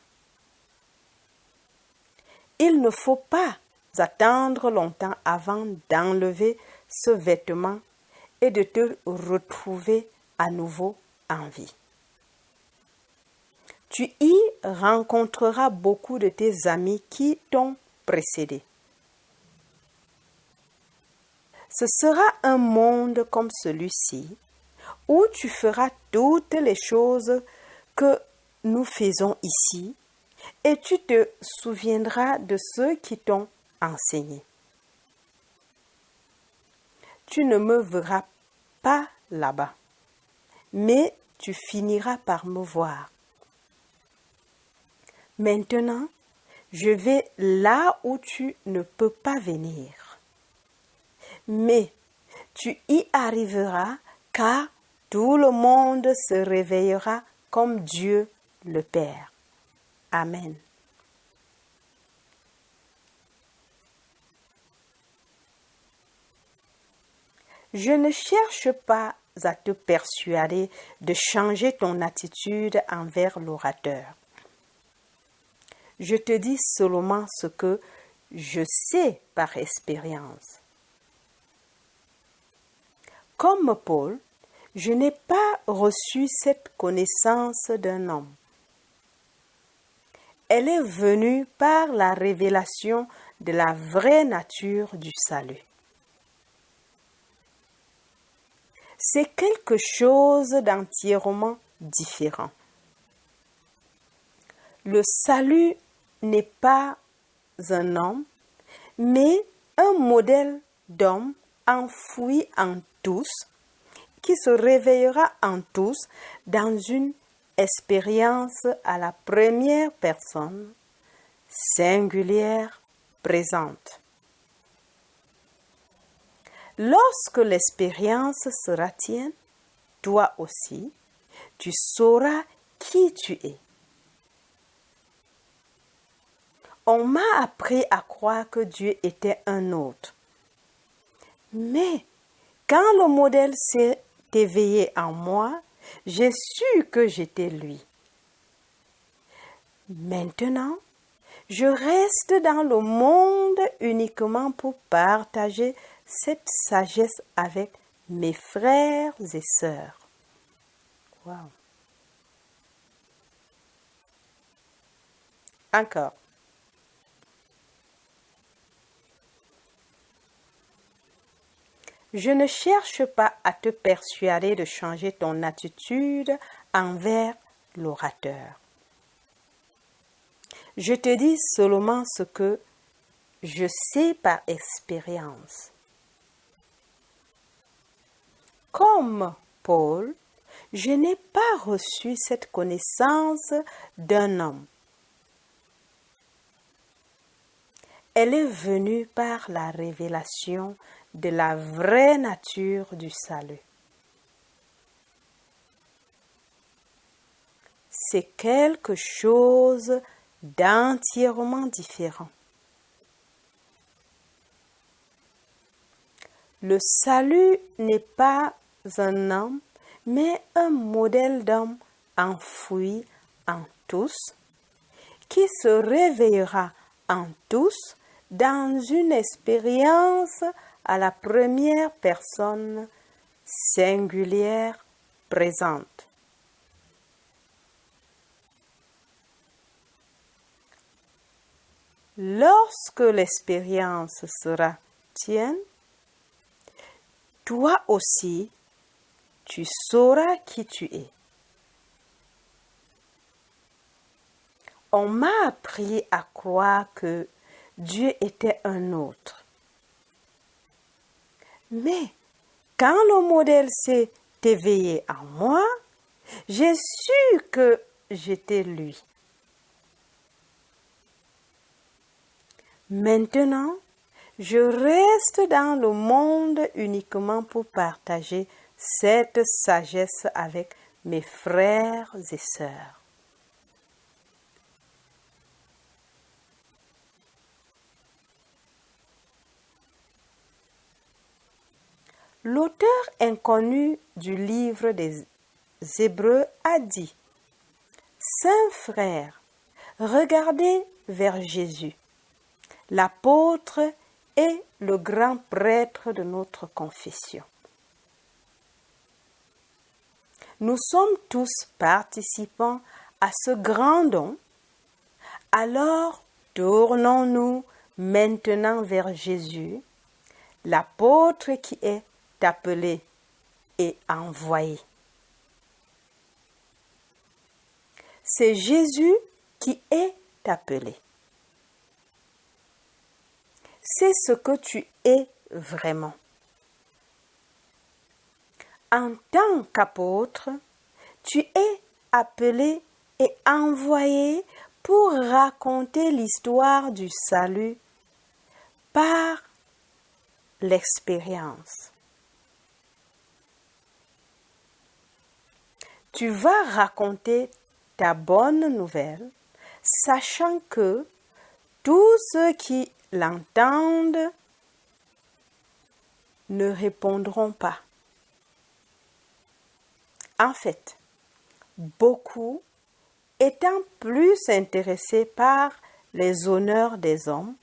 Il ne faut pas attendre longtemps avant d'enlever ce vêtement et de te retrouver à nouveau en vie. Tu y rencontreras beaucoup de tes amis qui t'ont précédé. Ce sera un monde comme celui-ci où tu feras toutes les choses que nous faisons ici et tu te souviendras de ceux qui t'ont enseigné. Tu ne me verras pas là-bas, mais tu finiras par me voir. Maintenant, je vais là où tu ne peux pas venir. Mais tu y arriveras car tout le monde se réveillera comme Dieu le Père. Amen. Je ne cherche pas à te persuader de changer ton attitude envers l'orateur. Je te dis seulement ce que je sais par expérience. Comme Paul, je n'ai pas reçu cette connaissance d'un homme. Elle est venue par la révélation de la vraie nature du salut. C'est quelque chose d'entièrement différent. Le salut n'est pas un homme, mais un modèle d'homme enfoui en tous, qui se réveillera en tous dans une expérience à la première personne, singulière, présente. Lorsque l'expérience sera tienne, toi aussi, tu sauras qui tu es. On m'a appris à croire que Dieu était un autre. Mais quand le modèle s'est éveillé en moi, j'ai su que j'étais lui. Maintenant, je reste dans le monde uniquement pour partager cette sagesse avec mes frères et sœurs. Wow. Encore. Je ne cherche pas à te persuader de changer ton attitude envers l'orateur. Je te dis seulement ce que je sais par expérience. Comme Paul, je n'ai pas reçu cette connaissance d'un homme. Elle est venue par la révélation de la vraie nature du salut. C'est quelque chose d'entièrement différent. Le salut n'est pas un homme, mais un modèle d'homme enfoui en tous, qui se réveillera en tous dans une expérience à la première personne singulière présente. Lorsque l'expérience sera tienne, toi aussi, tu sauras qui tu es. On m'a appris à croire que Dieu était un autre. Mais quand le modèle s'est éveillé en moi, j'ai su que j'étais lui. Maintenant, je reste dans le monde uniquement pour partager cette sagesse avec mes frères et sœurs. L'auteur inconnu du livre des Hébreux a dit: Saints frères, regardez vers Jésus, l'apôtre et le grand prêtre de notre confession. Nous sommes tous participants à ce grand don, alors tournons-nous maintenant vers Jésus, l'apôtre qui est appelé et envoyé. C'est Jésus qui est appelé. C'est ce que tu es vraiment. En tant qu'apôtre, tu es appelé et envoyé pour raconter l'histoire du salut par l'expérience. Tu vas raconter ta bonne nouvelle, sachant que tous ceux qui l'entendent ne répondront pas. En fait, beaucoup étant plus intéressés par les honneurs des hommes,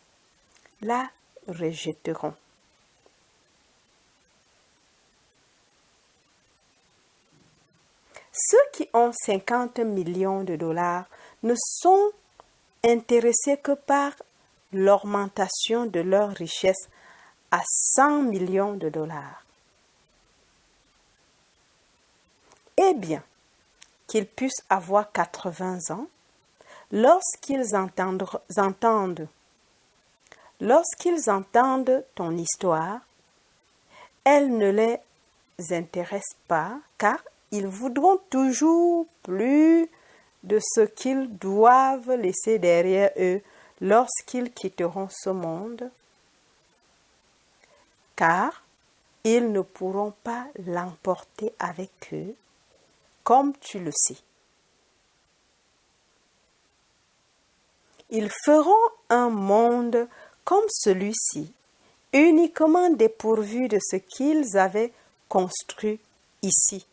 la rejetteront. Ceux qui ont 50 millions de dollars ne sont intéressés que par l'augmentation de leur richesse à 100 millions de dollars. Eh bien, qu'ils puissent avoir 80 ans, lorsqu'ils entendent ton histoire, elle ne les intéresse pas car ils voudront toujours plus de ce qu'ils doivent laisser derrière eux lorsqu'ils quitteront ce monde, car ils ne pourront pas l'emporter avec eux, comme tu le sais. Ils feront un monde comme celui-ci, uniquement dépourvu de ce qu'ils avaient construit ici,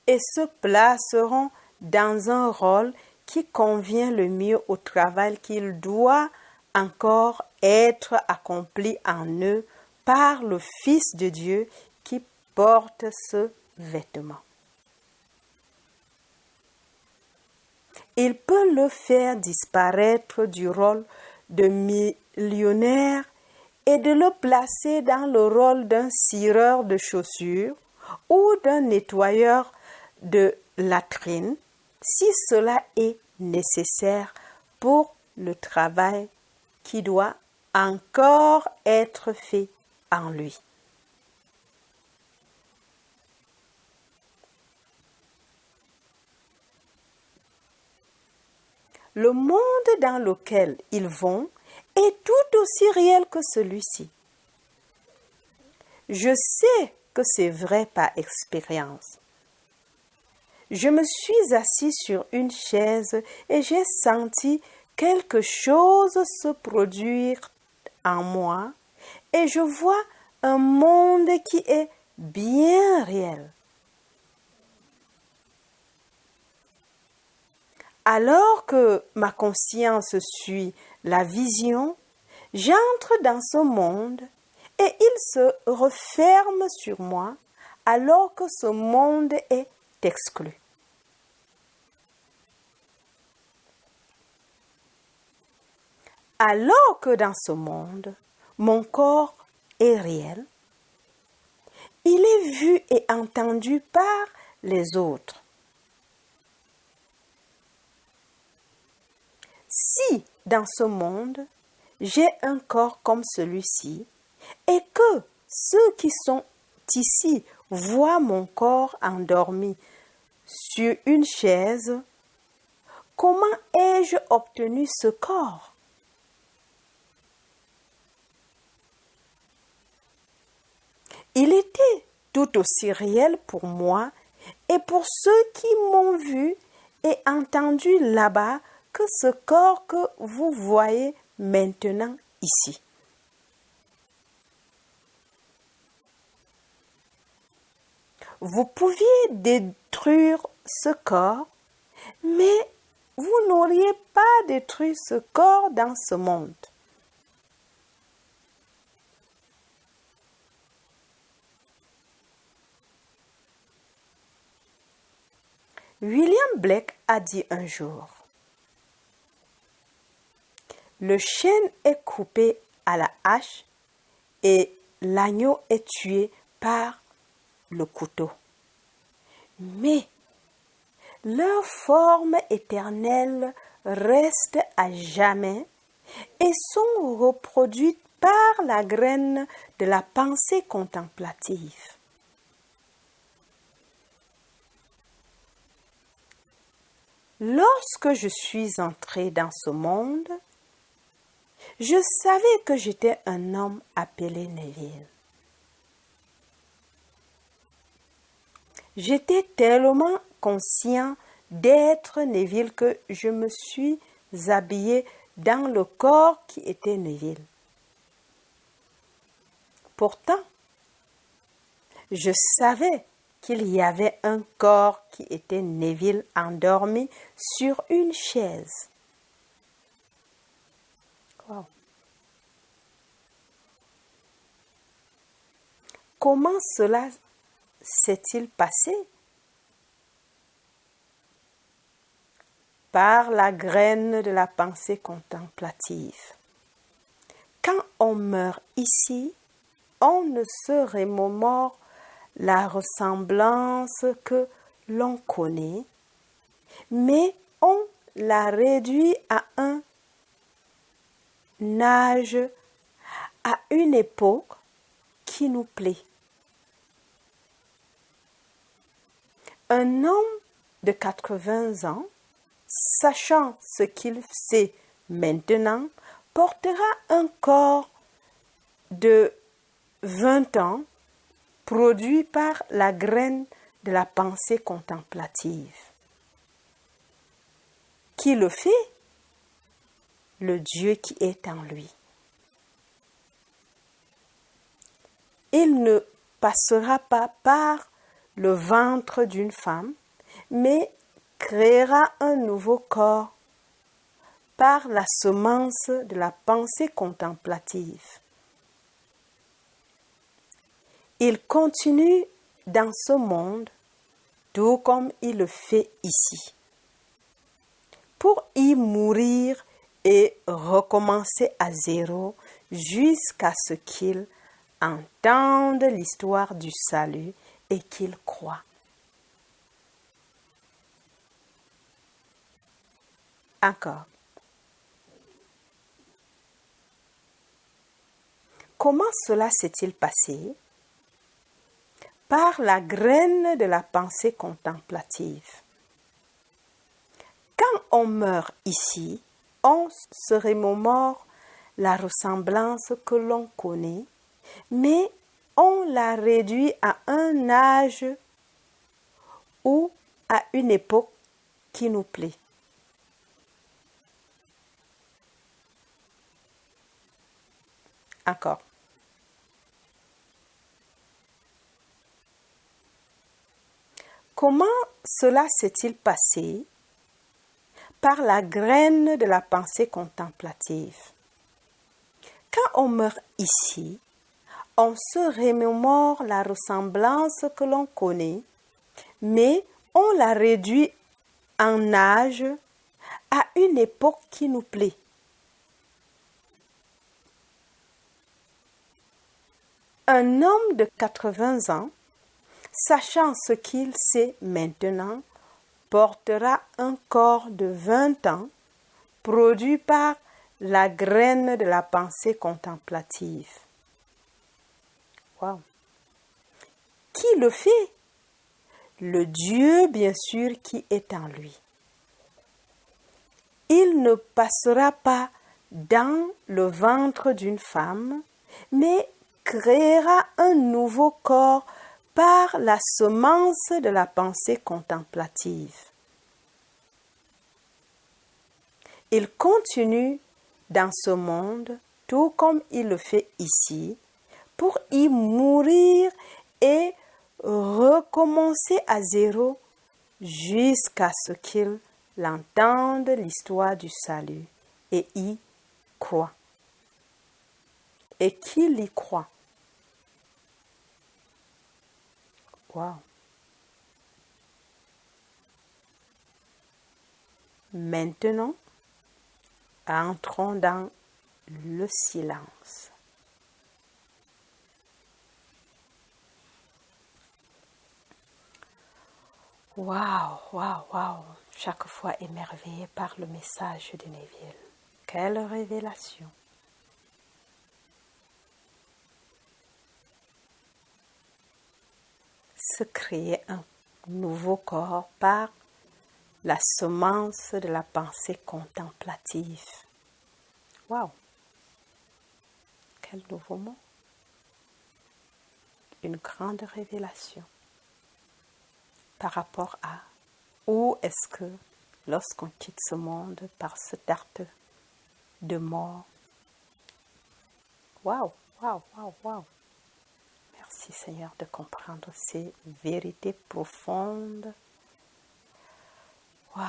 et se placeront dans un rôle qui convient le mieux au travail qu'il doit encore être accompli en eux par le Fils de Dieu qui porte ce vêtement. Il peut le faire disparaître du rôle de millionnaire et de le placer dans le rôle d'un cireur de chaussures ou d'un nettoyeur de latrines, si cela est nécessaire pour le travail qui doit encore être fait en lui. Le monde dans lequel ils vont est tout aussi réel que celui-ci. Je sais que c'est vrai par expérience. Je me suis assis sur une chaise et j'ai senti quelque chose se produire en moi et je vois un monde qui est bien réel. Alors que ma conscience suit la vision, j'entre dans ce monde et il se referme sur moi alors que ce monde est exclu. Alors que dans ce monde, mon corps est réel, il est vu et entendu par les autres. Si dans ce monde, j'ai un corps comme celui-ci et que ceux qui sont ici voient mon corps endormi sur une chaise, comment ai-je obtenu ce corps? Il était tout aussi réel pour moi et pour ceux qui m'ont vu et entendu là-bas que ce corps que vous voyez maintenant ici. Vous pouviez détruire ce corps, mais vous n'auriez pas détruit ce corps dans ce monde. William Blake a dit un jour, « Le chêne est coupé à la hache et l'agneau est tué par le couteau. Mais leur forme éternelle reste à jamais et sont reproduites par la graine de la pensée contemplative. Lorsque je suis entré dans ce monde, je savais que j'étais un homme appelé Neville. J'étais tellement conscient d'être Neville que je me suis habillé dans le corps qui était Neville. Pourtant, je savais qu'il y avait un corps qui était Neville endormi sur une chaise. Wow. Comment cela s'est-il passé? Par la graine de la pensée contemplative. Quand on meurt ici, on ne se remémore la ressemblance que l'on connaît, mais on la réduit à un âge, à une époque qui nous plaît. Un homme de 80 ans, sachant ce qu'il sait maintenant, portera un corps de 20 ans produit par la graine de la pensée contemplative. Qui le fait? Le Dieu qui est en lui. Il ne passera pas par le ventre d'une femme, mais créera un nouveau corps par la semence de la pensée contemplative. Il continue dans ce monde tout comme il le fait ici, pour y mourir et recommencer à zéro jusqu'à ce qu'il entende l'histoire du salut et qu'il croit. Encore. Comment cela s'est-il passé? Par la graine de la pensée contemplative. Quand on meurt ici, on se remémore la ressemblance que l'on connaît, mais on la réduit à un âge ou à une époque qui nous plaît. Encore. Comment cela s'est-il passé? Par la graine de la pensée contemplative. Quand on meurt ici, on se remémore la ressemblance que l'on connaît, mais on la réduit en âge à une époque qui nous plaît. Un homme de 80 ans, sachant ce qu'il sait maintenant, portera un corps de 20 ans, produit par la graine de la pensée contemplative. Wow. Qui le fait? Le Dieu, bien sûr, qui est en lui. Il ne passera pas dans le ventre d'une femme, mais créera un nouveau corps par la semence de la pensée contemplative. Il continue dans ce monde, tout comme il le fait ici, pour y mourir et recommencer à zéro jusqu'à ce qu'ils entendent l'histoire du salut et y croient. Et qu'il y croit. Wow. Maintenant, entrons dans le silence. Waouh, waouh, waouh. Chaque fois émerveillé par le message de Neville. Quelle révélation. Se créer un nouveau corps par la semence de la pensée contemplative. Waouh! Quel nouveau mot! Une grande révélation par rapport à où est-ce que lorsqu'on quitte ce monde par ce date de mort. Waouh! Waouh! Waouh! Waouh! Merci Seigneur de comprendre ces vérités profondes. Waouh!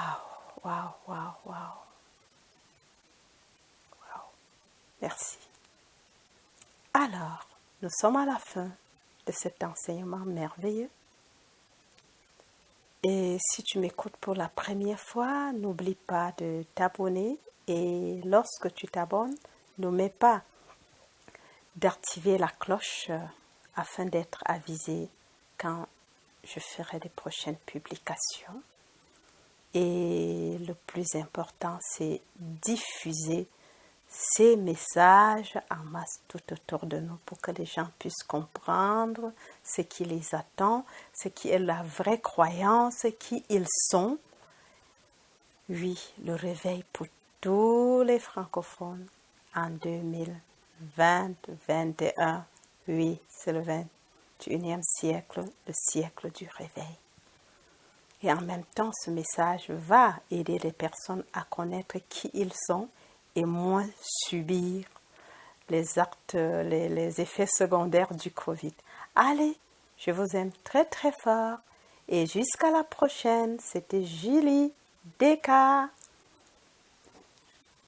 Waouh! Waouh! Waouh! Waouh! Merci. Alors, nous sommes à la fin de cet enseignement merveilleux. Et si tu m'écoutes pour la première fois, n'oublie pas de t'abonner. Et lorsque tu t'abonnes, n'oublie pas d'activer la cloche afin d'être avisé quand je ferai les prochaines publications. Et le plus important, c'est diffuser ces messages en masse tout autour de nous pour que les gens puissent comprendre ce qui les attend, ce qui est la vraie croyance, qui ils sont. Oui, le réveil pour tous les francophones en 2020-21. Oui, c'est le 21e siècle, le siècle du réveil. Et en même temps, ce message va aider les personnes à connaître qui ils sont et moins subir les actes, les effets secondaires du Covid. Allez, je vous aime très très fort et jusqu'à la prochaine. C'était Julie Deka.